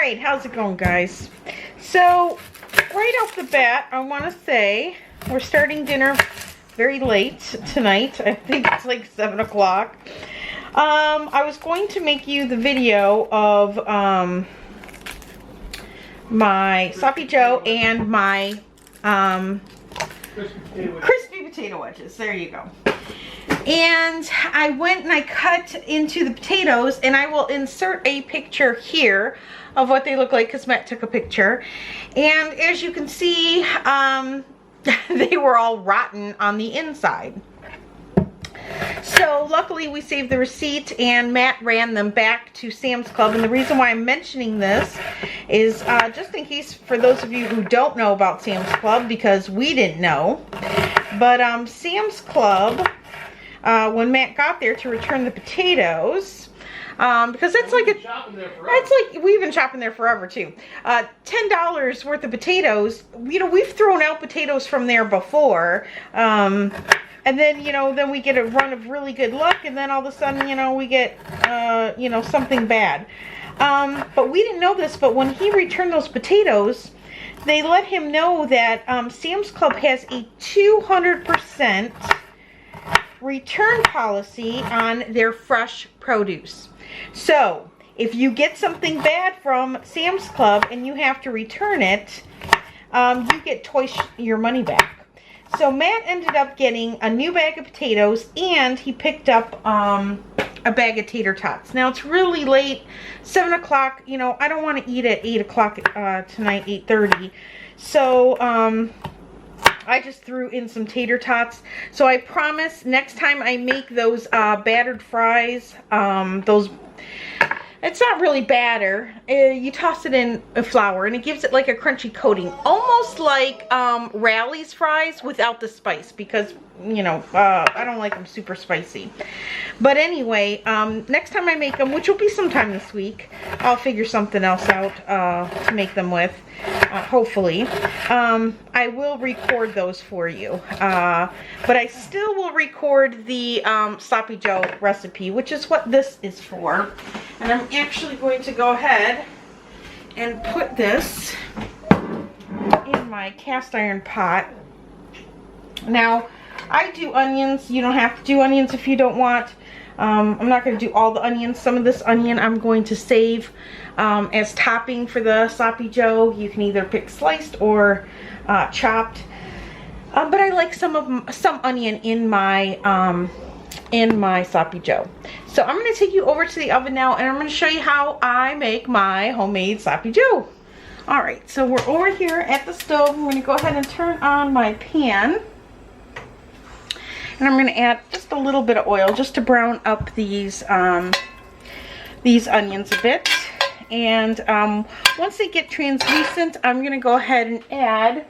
Alright, how's it going, guys? So, right off the bat, I want to say we're starting dinner very late tonight. I think it's like 7 o'clock. I was going to make you the video of my Sloppy Joe and my crispy potato wedges. There you go. And I went and I cut into the potatoes, and I will insert a picture here of what they look like because Matt took a picture. And as you can see, they were all rotten on the inside. So luckily we saved the receipt, and Matt ran them back to Sam's Club. And the reason why I'm mentioning this is just in case for those of you who don't know about Sam's Club, because we didn't know. But Sam's Club, when Matt got there to return the potatoes, because that's like we've been shopping there forever too. $10 worth of potatoes. You know, we've thrown out potatoes from there before. And then, you know, then we get a run of really good luck, and then all of a sudden, you know, we get, you know, something bad. But we didn't know this, but when he returned those potatoes, they let him know that Sam's Club has a 200% return policy on their fresh produce. So, if you get something bad from Sam's Club and you have to return it, you get twice your money back. So Matt ended up getting a new bag of potatoes, and he picked up a bag of tater tots. Now it's really late, 7 o'clock. You know, I don't want to eat at 8 o'clock tonight, 8:30. So I just threw in some tater tots. So I promise next time I make those battered fries, it's not really batter. You toss it in a flour, and it gives it like a crunchy coating, almost like Rally's fries without the spice, because, you know, I don't like them super spicy. But anyway, next time I make them, which will be sometime this week, I'll figure something else out to make them with, hopefully. I will record those for you, but I still will record the Sloppy Joe recipe, which is what this is for. And I'm actually going to go ahead and put this in my cast iron pot. Now, I do onions. You don't have to do onions if you don't want. I'm not going to do all the onions. Some of this onion I'm going to save as topping for the Sloppy Joe. You can either pick sliced or chopped. But I like some onion in my Sloppy Joe. So I'm going to take you over to the oven now, and I'm going to show you how I make my homemade Sloppy Joe. Alright, so we're over here at the stove. I'm going to go ahead and turn on my pan. And I'm going to add just a little bit of oil just to brown up these onions a bit. And once they get translucent, I'm going to go ahead and add,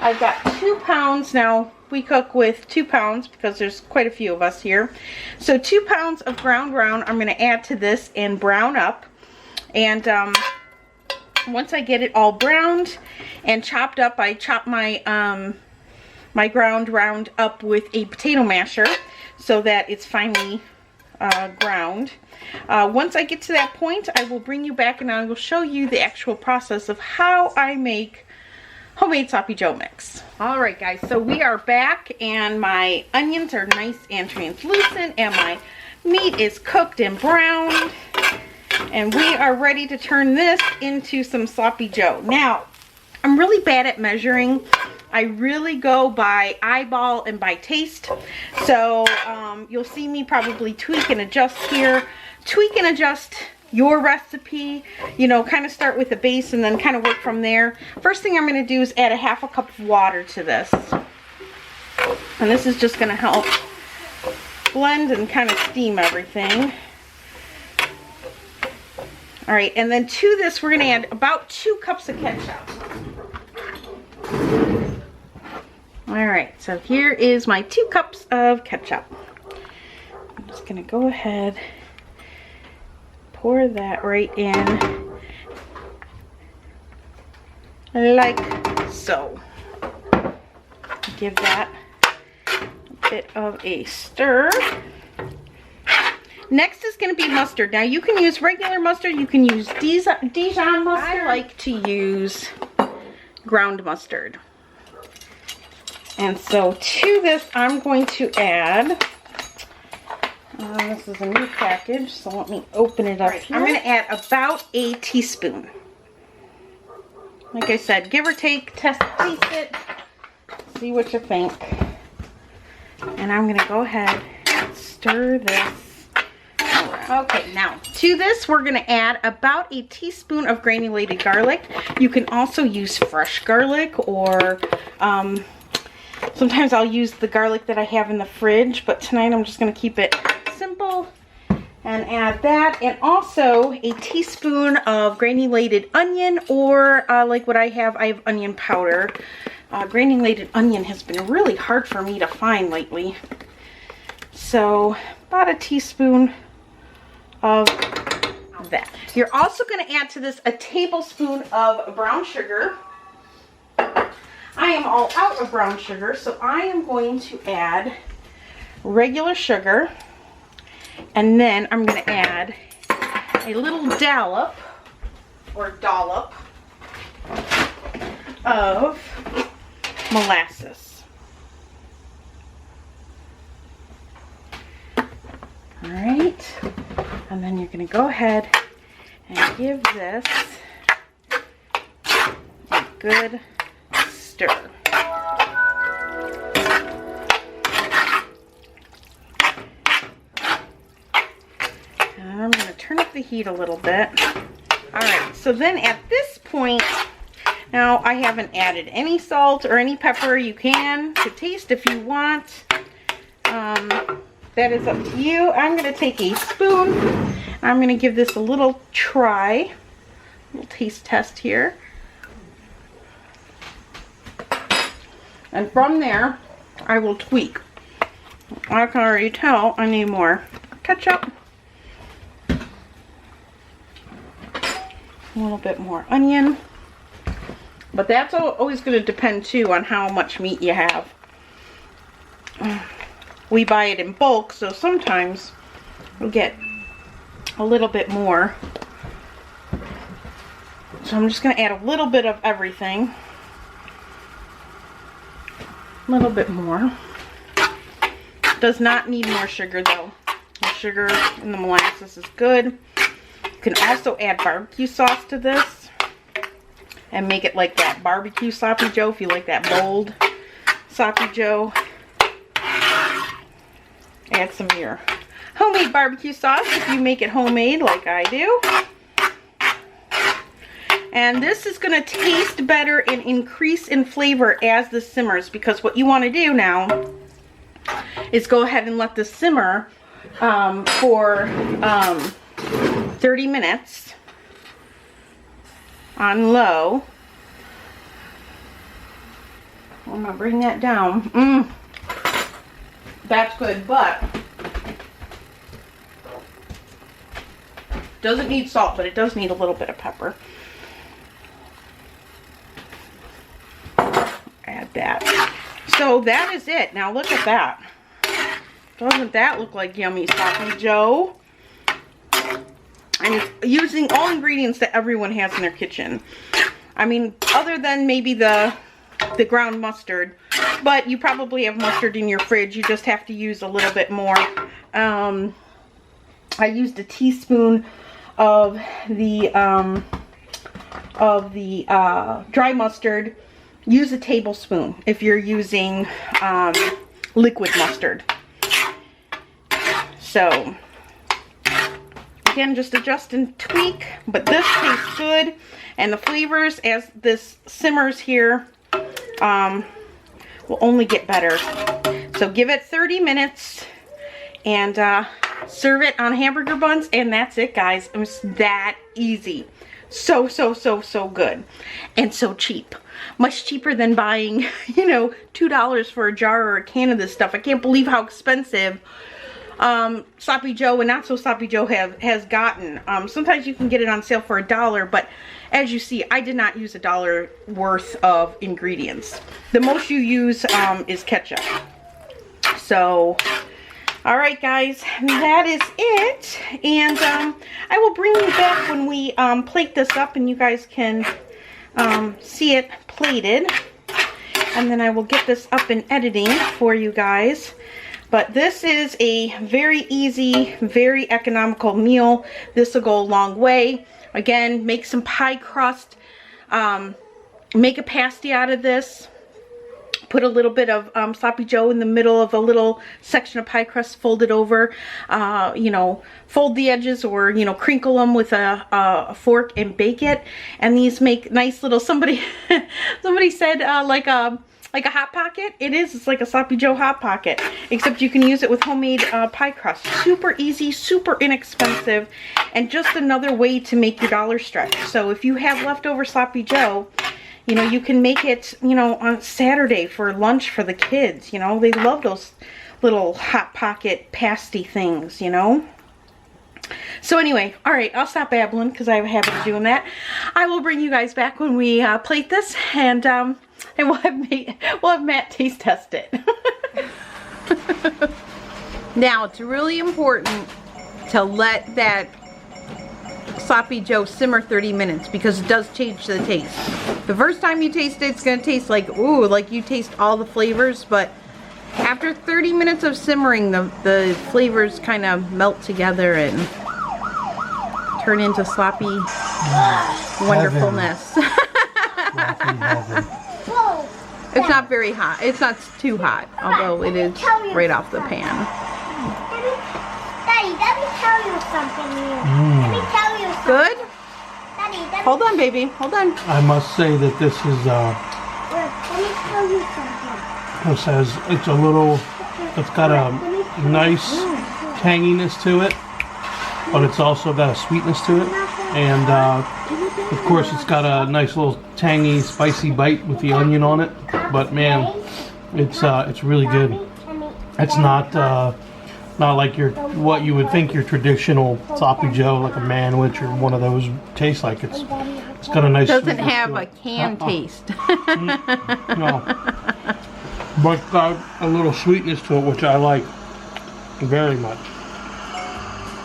I've got 2 pounds. Now, we cook with 2 pounds because there's quite a few of us here. So 2 pounds of ground round I'm going to add to this and brown up. And once I get it all browned and chopped up, I chop my my ground round up with a potato masher so that it's finely ground. Once I get to that point, I will bring you back and I will show you the actual process of how I make homemade Sloppy Joe mix. Alright guys, so we are back, and my onions are nice and translucent, and my meat is cooked and browned, and we are ready to turn this into some Sloppy Joe. Now, I'm really bad at measuring. I really go by eyeball and by taste. So you'll see me probably tweak and adjust here. Tweak and adjust your recipe. You know, kind of start with the base and then kind of work from there. First thing I'm going to do is add a ½ a cup of water to this. And this is just going to help blend and kind of steam everything. Alright, and then to this we're going to add about 2 cups of ketchup. Alright, so here is my 2 cups of ketchup. I'm just going to go ahead, pour that right in, like so. Give that a bit of a stir. Next is going to be mustard. Now you can use regular mustard, you can use Dijon mustard. I like to use ground mustard. And so to this I'm going to add, this is a new package, so let me open it up here. I'm going to add about a teaspoon. Like I said, give or take, taste it, see what you think. And I'm going to go ahead and stir this around. Okay, now to this we're going to add about a teaspoon of granulated garlic. You can also use fresh garlic, or sometimes I'll use the garlic that I have in the fridge, but tonight I'm just going to keep it simple and add that. And also a teaspoon of granulated onion, or like what I have onion powder. Granulated onion has been really hard for me to find lately. So about a teaspoon of that. You're also going to add to this a tablespoon of brown sugar. I am all out of brown sugar, so I am going to add regular sugar, and then I'm going to add a little dollop of molasses. All right, and then you're going to go ahead and give this a good stir. And I'm going to turn up the heat a little bit. All right, so then at this point, now I haven't added any salt or any pepper. You can to taste if you want. That is up to you. I'm going to take a spoon. I'm going to give this a little try, little taste test here. And from there, I will tweak. I can already tell I need more ketchup. A little bit more onion. But that's always going to depend too on how much meat you have. We buy it in bulk, so sometimes we'll get a little bit more. So I'm just going to add a little bit of everything. A little bit more. Does not need more sugar though. The sugar in the molasses is good. You can also add barbecue sauce to this and make it like that barbecue sloppy joe if you like that bold sloppy joe. Add some of your homemade barbecue sauce if you make it homemade like I do. And this is going to taste better and increase in flavor as this simmers, because what you want to do now is go ahead and let this simmer for 30 minutes on low. I'm going to bring that down. That's good, but doesn't need salt, but it does need a little bit of pepper. Add that. So that is it. Now look at that. Doesn't that look like yummy sloppy joe? And it's using all ingredients that everyone has in their kitchen. I mean, other than maybe the ground mustard, but you probably have mustard in your fridge. You just have to use a little bit more. I used a teaspoon of the dry mustard. Use a tablespoon if you're using liquid mustard. So again, just adjust and tweak, but this tastes good, and the flavors as this simmers here will only get better. So give it 30 minutes and serve it on hamburger buns, and that's it, guys. It was that easy. So good, and so cheap. Much cheaper than buying, you know, $2 for a jar or a can of this stuff. I can't believe how expensive sloppy joe and not so sloppy joe has gotten. Sometimes you can get it on sale for $1, but as you see, I did not use $1 worth of ingredients. The most you use is ketchup. So All right, guys, that is it. And I will bring you back when we plate this up and you guys can see it plated. And then I will get this up in editing for you guys. But this is a very easy, very economical meal. This will go a long way. Again, make some pie crust. Make a pasty out of this. Put a little bit of sloppy joe in the middle of a little section of pie crust, fold it over, you know, fold the edges, or, you know, crinkle them with a fork and bake it. And these make nice little, somebody said like a Hot Pocket. It is. It's like a sloppy joe Hot Pocket, except you can use it with homemade pie crust. Super easy, super inexpensive, and just another way to make your dollar stretch. So if you have leftover sloppy joe, you know, you can make it, you know, on Saturday for lunch for the kids. You know, they love those little Hot Pocket pasty things, you know. So anyway, all right, I'll stop babbling because I have a habit of doing that. I will bring you guys back when we plate this, and we'll have Matt taste test it. Now, it's really important to let that sloppy joe simmer 30 minutes because it does change the taste. The first time you taste it, it's going to taste like, ooh, like you taste all the flavors, but after 30 minutes of simmering, the flavors kind of melt together and turn into sloppy wonderfulness. It's not very hot. It's not too hot, although it is right off the pan. Daddy, let me tell you something here. Let me tell you something. Good? Daddy, hold on, baby. Hold on. I must say that this is, let me tell you something. it says it's a little, it's got a nice tanginess to it, but it's also got a sweetness to it. And, of course, it's got a nice little tangy, spicy bite with the onion on it. But, man, it's really good. It's not like what you would think your traditional sloppy joe, like a manwich or one of those tastes like. It's got a nice. Doesn't have a can taste. No, but got a little sweetness to it, which I like very much.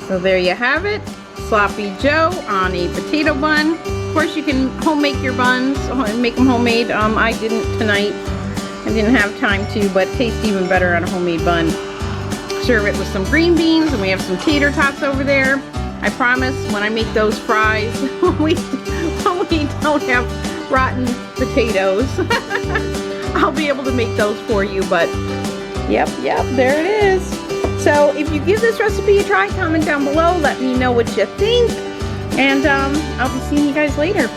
So there you have it, sloppy joe on a potato bun. Of course, you can make your buns and make them homemade. I didn't tonight. I didn't have time to, but it tastes even better on a homemade bun. Serve it with some green beans, and we have some tater tots over there. I promise when I make those fries, we don't have rotten potatoes, I'll be able to make those for you. But yep, there it is. So if you give this recipe a try, comment down below, let me know what you think, and I'll be seeing you guys later.